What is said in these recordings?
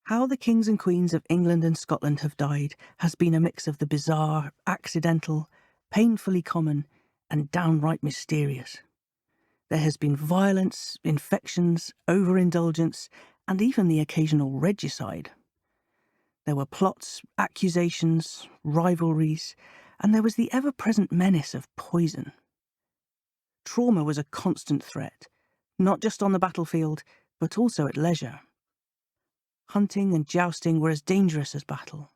How the kings and queens of England and Scotland have died has been a mix of the bizarre, accidental, painfully common, and downright mysterious. There has been violence, infections, overindulgence, and even the occasional regicide. There were plots, accusations, rivalries, and there was the ever-present menace of poison. Trauma was a constant threat, not just on the battlefield, but also at leisure. Hunting and jousting were as dangerous as battle.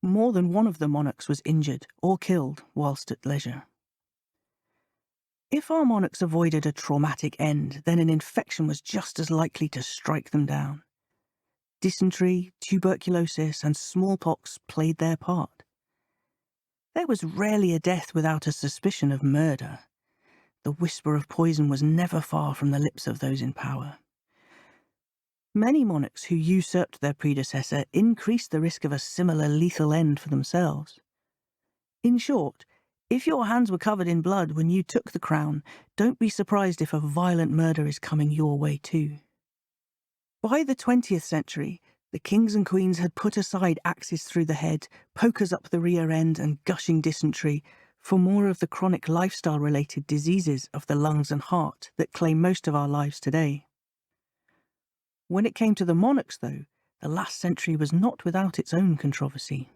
More than one of the monarchs was injured or killed whilst at leisure. If our monarchs avoided a traumatic end, then an infection was just as likely to strike them down. Dysentery, tuberculosis, and smallpox played their part. There was rarely a death without a suspicion of murder. The whisper of poison was never far from the lips of those in power. Many monarchs who usurped their predecessor increased the risk of a similar lethal end for themselves. In short, if your hands were covered in blood when you took the crown, don't be surprised if a violent murder is coming your way too. By the 20th century, the kings and queens had put aside axes through the head, pokers up the rear end, and gushing dysentery for more of the chronic lifestyle-related diseases of the lungs and heart that claim most of our lives today. When it came to the monarchs, though, the last century was not without its own controversy.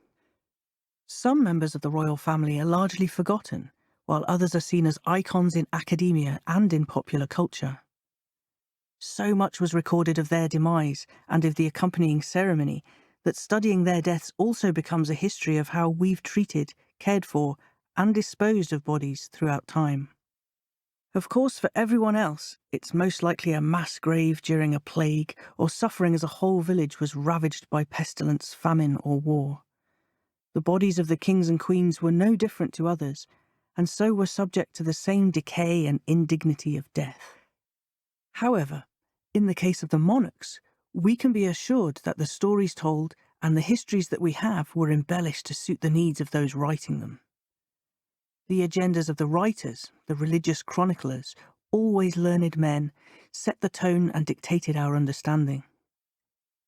Some members of the royal family are largely forgotten, while others are seen as icons in academia and in popular culture. So much was recorded of their demise and of the accompanying ceremony that studying their deaths also becomes a history of how we've treated, cared for, and disposed of bodies throughout time. Of course, for everyone else, it's most likely a mass grave during a plague or suffering as a whole village was ravaged by pestilence, famine, or war. The bodies of the kings and queens were no different to others, and so were subject to the same decay and indignity of death. However, in the case of the monarchs, we can be assured that the stories told and the histories that we have were embellished to suit the needs of those writing them. The agendas of the writers, the religious chroniclers, always learned men, set the tone and dictated our understanding.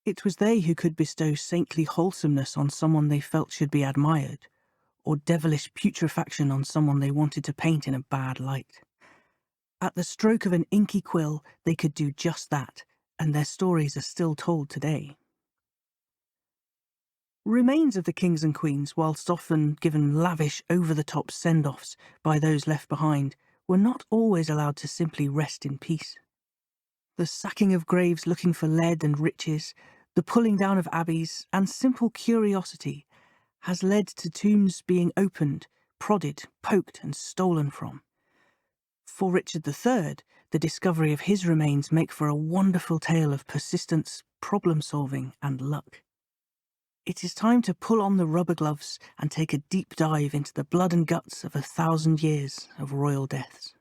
It was they who could bestow saintly wholesomeness on someone they felt should be admired, or devilish putrefaction on someone they wanted to paint in a bad light. At the stroke of an inky quill, they could do just that, and their stories are still told today. Remains of the kings and queens, whilst often given lavish, over-the-top send-offs by those left behind, were not always allowed to simply rest in peace. The sacking of graves looking for lead and riches, the pulling down of abbeys, and simple curiosity has led to tombs being opened, prodded, poked, and stolen from. For Richard III, the discovery of his remains make for a wonderful tale of persistence, problem-solving, and luck. It is time to pull on the rubber gloves and take a deep dive into the blood and guts of 1,000 years of royal deaths.